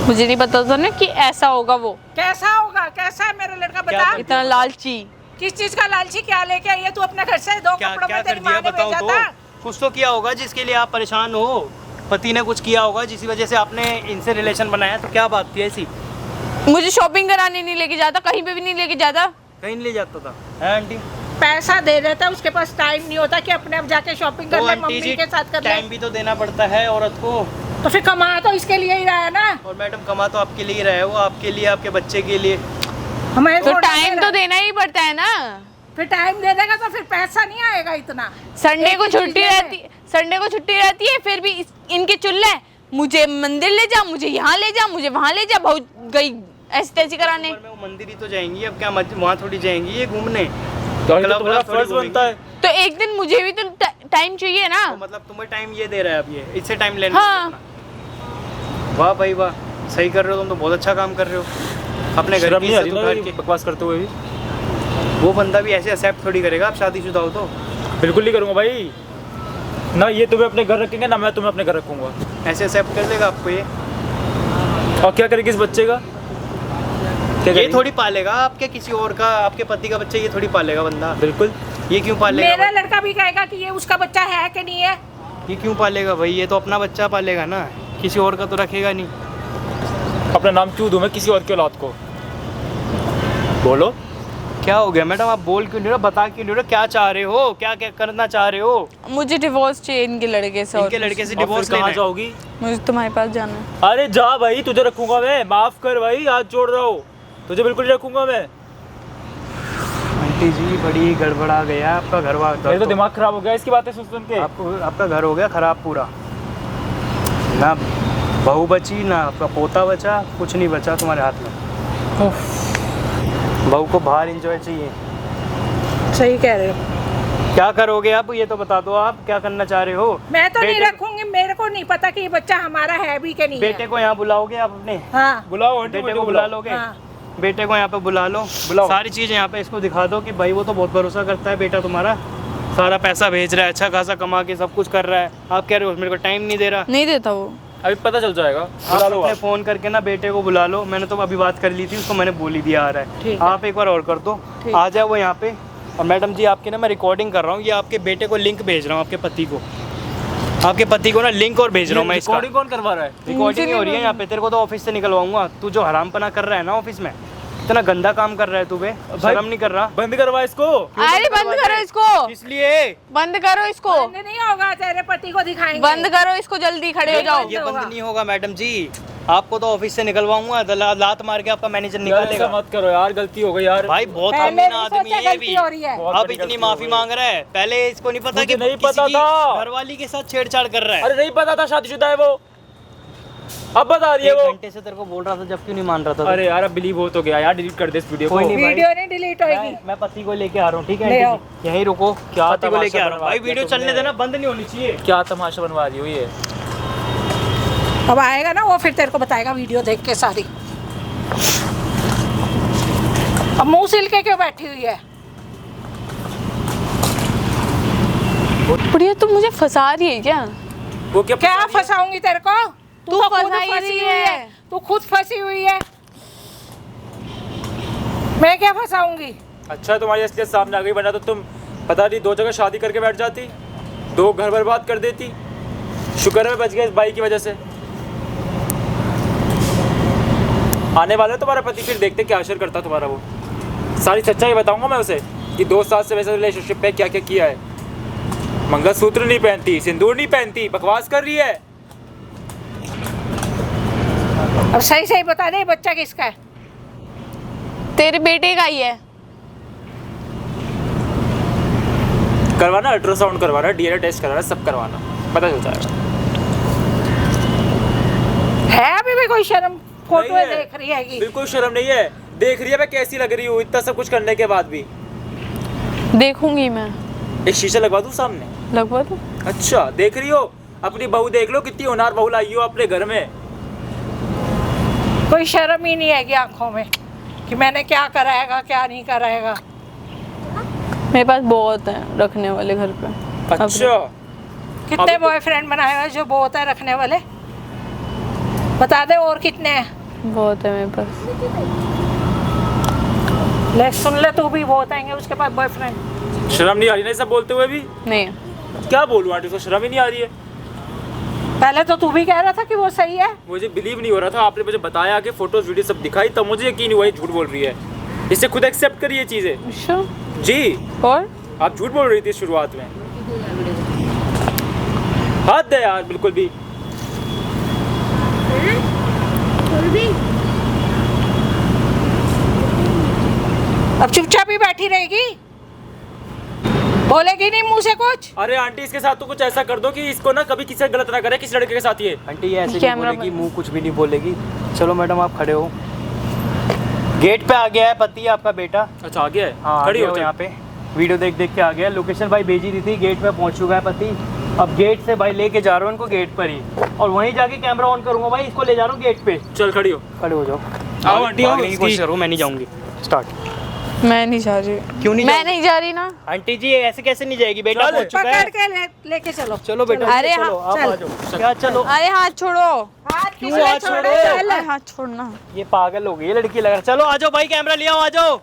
मुझे नहीं पता था ना कि ऐसा होगा। वो कैसा होगा? कैसा है मेरा लड़का? क्या बता। कर- इतना लालची। किस चीज का लालची? क्या लेके आई है तू अपने घर से? 2 क्या कपड़ों क्या में कर तेरी दिया माँ ने बताओ भेजा तो? था। कुछ तो किया होगा जिसके लिए आप परेशान हो। पति ने कुछ किया होगा जिसकी वजह से आपने इनसे रिलेशन बनाया, तो क्या बात थी ऐसी? मुझे शॉपिंग कराने नहीं लेके जाता, कहीं पे भी नहीं लेके जाता। कहीं नहीं ले जाता था? है आंटी? पैसा दे देता है, उसके पास टाइम नहीं होता कि अपने आप जाके शॉपिंग कर तो ले, आंटी मम्मी जी के साथ कर ले। टाइम भी तो देना पड़ता है औरत को। तो फिर कमा तो इसके लिए ही रहा है ना। और मैडम कमा तो आपके लिए ही रहा है, वो आपके लिए, आपके बच्चे के लिए। हमें तो थोड़ा टाइम दे तो रहा। देना ही पड़ता है ना। फिर टाइम दे देगा तो फिर पैसा नहीं आएगा इतना। संडे एक को ही चीज़ छुट्टी ले ले। रहती, संडे को छुट्टी रहती है, फिर भी इनके चुल्ले। मुझे मंदिर ले जा, मुझे यहाँ ले जा, मुझे वहाँ ले जा, बहुत गई ऐसी तैसी कराने। उम्र में वो मंदिर ही तो जाएंगी, अब क्या वहाँ थोड़ी जाएंगी ये घूमने? तो क्लब तुम्हारा थोड़ी फर्ज घूमेंगी। बनता है। तो एक दिन मुझे भी तो टाइम चाहिए ना। तो मतलब तुम्हें टाइम ये दे रहा है अब, ये इससे टाइम लेना हाँ। है अपना। वाह भाई वाह, सही कर रहे हो तुम तो, बहुत अच्छा काम कर रहे हो अपने घर शर्म की नहीं आ रही इज्जत ना उतार ये के। बकवास करते हुए भी? वो बंदा भी ऐसे एक्सेप्ट थोड़ी करेगा आप शादीशुदा हो तो। बिल्कुल नहीं करूंगा भाई। ना ये तुम्हें अपने घर रखेंगे, ना मैं तुम्हें अपने घर रखूंगा। ऐसे एक्सेप्ट कर देगा आपको ये? और क्या करेगी इस बच्चे का? क्या ये करेगी? थोड़ी पालेगा आपके किसी और का, आपके पति का बच्चा ये थोड़ी पालेगा बंदा। बिल्कुल। ये क्यों पालेगा मेरा भाई? लड़का भी कहेगा कि ये उसका बच्चा है कि नहीं है। ये क्यों पालेगा भाई? ये तो अपना बच्चा पालेगा ना, किसी और का तो रखेगा नहीं। अपना नाम क्यों दूं मैं किसी और की औलाद को? बोलो। क्या हो गया मैडम, आप बोल क्यों नहीं रहे? बता क्यों नहीं रहे? क्या चाह रहे हो? क्या क्या करना चाह रहे हो? मुझे डिवोर्स चाहिए इनके लड़के से। और इनके लड़के से और फिर डिवोर्स कहाँ लेना है? जाओगी? मुझे तुम्हारे पास जाना है। अरे जा भाई, तुझे रखूंगा मैं। माफ कर भाई, हाथ जोड़ रहा हूँ। तुझे बिल्कुल नहीं रखूंगा मैं। आंटी जी बड़ी गड़बड़ा गया आपका घर वार। मेरा तो दिमाग खराब हो गया इसकी बातें सुन सुन के। आपको आपका घर हो गया खराब पूरा। ना बहू बची, ना आपका पोता बचा, कुछ नहीं बचा तुम्हारे हाथ में। बहू को बाहर एंजॉय चाहिए। सही कह रहे हो। क्या करोगे आप ये तो बता दो, आप क्या करना चाह रहे हो? मैं तो नहीं बेटे- रखूंगी, मेरे को नहीं पता कि ये बच्चा हमारा है भी कि नहीं बेटे है। को यहाँ बुलाओगे आप अपने? हाँ बुलाओ आंटी, बेटे को बुला लोगे? हाँ। बेटे को यहाँ पे बुला लो, बुलाओ। सारी चीज़ें यहाँ पे इसको दिखा दो कि भाई वो तो बहुत भरोसा करता है बेटा तुम्हारा, सारा पैसा भेज रहा है, अच्छा खासा कमा के सब कुछ कर रहा है। आप कह रहे हो मेरे को टाइम नहीं दे रहा। नहीं देता वो। अभी पता चल जाएगा। आप बुला लो अपने आप। फ़ोन करके ना बेटे को बुला लो, मैंने तो अभी बात कर ली थी, उसको मैंने बोल ही दिया आ रहा है। ठीक है। आप एक बार और कर दो, आ जाए वो यहाँ पे। और मैडम जी आपकी ना मैं रिकॉर्डिंग कर रहा हूँ, ये आपके बेटे को लिंक भेज रहा हूँ, आपके पति को, आपके पति को ना लिंक और भेज रहा हूँ मैं इसका। रिकॉर्डिंग कौन करवा रहा है? रिकॉर्डिंग हो रही है यहाँ पे, तेरे को तो ऑफिस से निकलवाऊंगा। तू जो हरामपना कर रहा है ना ऑफिस में, इतना गंदा काम कर रहा है तू बे, शर्म नहीं कर रहा? बंद करवा इसको। अरे बंद करो इसको, इसलिए बंद करो इसको, बंद नहीं होगा, तेरे पति को दिखाएंगे। बंद करो इसको, जल्दी खड़े हो जाओ। ये बंद नहीं होगा मैडम जी, आपको तो ऑफिस से निकलवाऊंगा, लात मार के आपका मैनेजर यार ऐसा निकालेगा। मत करो यार, गलती हो गई यार। भाई बहुत पहले अमीन भी आदमी सोचा है ये गलती भी, हो रही है। बहुत अब बड़ी इतनी गलती हो माफी गई। मांग रहा है, पहले इसको नहीं पता मुझे कि नहीं किसी पता की था। घरवाली के साथ छेड़छाड़ कर रहा है। अरे नहीं पता था शादीशुदा है वो, अब बता रही है एक वो। घंटे से तेरे को बोल रहा था, जब क्यों नहीं मान रहा था तू? अरे यार अब बिलीव हो तो गया यार, डिलीट कर दे इस वीडियो को। कोई नहीं भाई। वीडियो नहीं डिलीट होगी। मैं पति को लेके आ रहा हूँ, ठीक है ले आंटी जी? यहीं रुको, क्या पति को लेके तमाशा आ रहा हूँ बनवा भाई, दिया वीडियो तुमने। चलने देना, बंद नहीं होनी चाहिए। क्या तमाशा बनवा रही हो ये? अब आएगा ना वो, फिर तेरे को बताएगा वीडियो देख के सारी। अब मुंह सिल के क्यों बैठी हुई है? बुढ़िया तुम मुझे फंसा रही है क्या? वो क्या क्या फंसाऊंगी तेरे को? तू तो खुद फंसाई फंसी रही हुई है। है, तू खुद फंसी हुई है। मैं क्या फंसाऊंगी? अच्छा तुम्हारी असलियत सामने आ गई, वरना तो तुम पता नहीं 2 जगह शादी करके बैठ जाती, 2 घर बर्बाद कर देती। शुक्र है बच गया इस बाई की वजह से। आने वाला है तुम्हारा पति, फिर देखते क्या असर करता तुम्हारा वो। सारी सच्चाई बताऊंगा मैं उसे कि 2 साल से वैसे रिलेशनशिप पे क्या क्या किया है। मंगलसूत्र नहीं पहनती, सिंदूर नहीं पहनती, बकवास कर रही है। अब सही सही बता दे, बच्चा किसका है? तेरे बेटे का ही है। करवाना, अल्ट्रासाउंड करवाना, डीएनए टेस्ट करवाना, सब करवाना, पता चल जाएगा। है अभी भी कोई शर्म? फोटो नहीं है। देख रही है कि बिल्कुल शर्म नहीं है, देख रही है मैं कैसी लग रही हूँ इतना सब कुछ करने के बाद भी। देखूंगी मैं, एक शीशा लगवा दूँ सामने? लगवा दो। अच्छा देख रही हो, अपनी बहू देख लो, कितनी होनहार बहू लाई हो अपने घर में। कोई शर्म ही नहीं आएगी आंखों में कि मैंने क्या कराएगा क्या नहीं कराएगा। मेरे पास बहुत है रखने वाले घर पे। अच्छा कितने अभी तो- बॉयफ्रेंड बनाए हुए जो बहुत है रखने वाले? बता दे और कितने हैं? बहुत है मेरे पास। ले सुन ले, तू भी बहुत आएंगे उसके पास बॉयफ्रेंड। शर्म नहीं आ रही ना ये सब बोलते हुए भी? नहीं, क्या बोलूँ आंटी, उसको शर्म ही नहीं आ रही है। पहले तो तू भी कह रहा था कि वो सही है। मुझे बिलीव नहीं हो रहा था, आपने मुझे बताया कि फोटोज वीडियो सब दिखाई, तब मुझे यकीन हुआ ये झूठ बोल रही है। इससे खुद एक्सेप्ट करिए चीज़ें। अच्छा। जी और आप झूठ बोल रही थी शुरुआत में। हद है यार बिल्कुल भी। अब चुपचाप ही बैठी रहेगी, बोलेगी नहीं मुंह से कुछ? अरे आंटी इसके साथ तो कुछ ऐसा कर दो कि इसको ना कभी किसी से गलत ना करे, किसी लड़के के साथ ये। आंटी ये ऐसे नहीं कैमरा बोलेगी, बंद। मुंह कुछ भी नहीं बोलेगी। चलो मैडम आप खड़े हो, गेट पे आ गया है पति आपका बेटा। अच्छा आ गया है, हाँ खड़ी हो यहाँ यहाँ पे वीडियो देख देख के आ गया। लोकेशन भाई भेजी दी थी, गेट पे पहुंच चुका है पति। अब गेट से भाई लेके जा रहा हूँ इनको गेट पर ही, और वहीं जाके कैमरा ऑन करूंगा भाई, इसको ले जा रहा हूँ गेट पे। चल खड़ी हो। खड़े हो जाओ, आओ आंटी आओ। भागने की कोशिश करो, मैं नहीं जाऊंगी। स्टार्ट। मैं नहीं जा रही। क्यों नहीं मैं जाओगे? नहीं जा रही ना। आंटी जी ऐसे कैसे नहीं जाएगी, बेटा चल, पहुंच चुका पकड़ है। के लेके चलो। चलो बेटा अरे चलो हाँ, आप चल। आ जाओ। क्या चलो, अरे हाथ छोड़ो। हाथ क्यों किसने हाथ छोड़े? छोड़े? चल। अरे हाथ छोड़ना। ये पागल हो गई है लड़की लग रहा है। चलो आ जाओ भाई, कैमरा ले आओ, आ जाओ।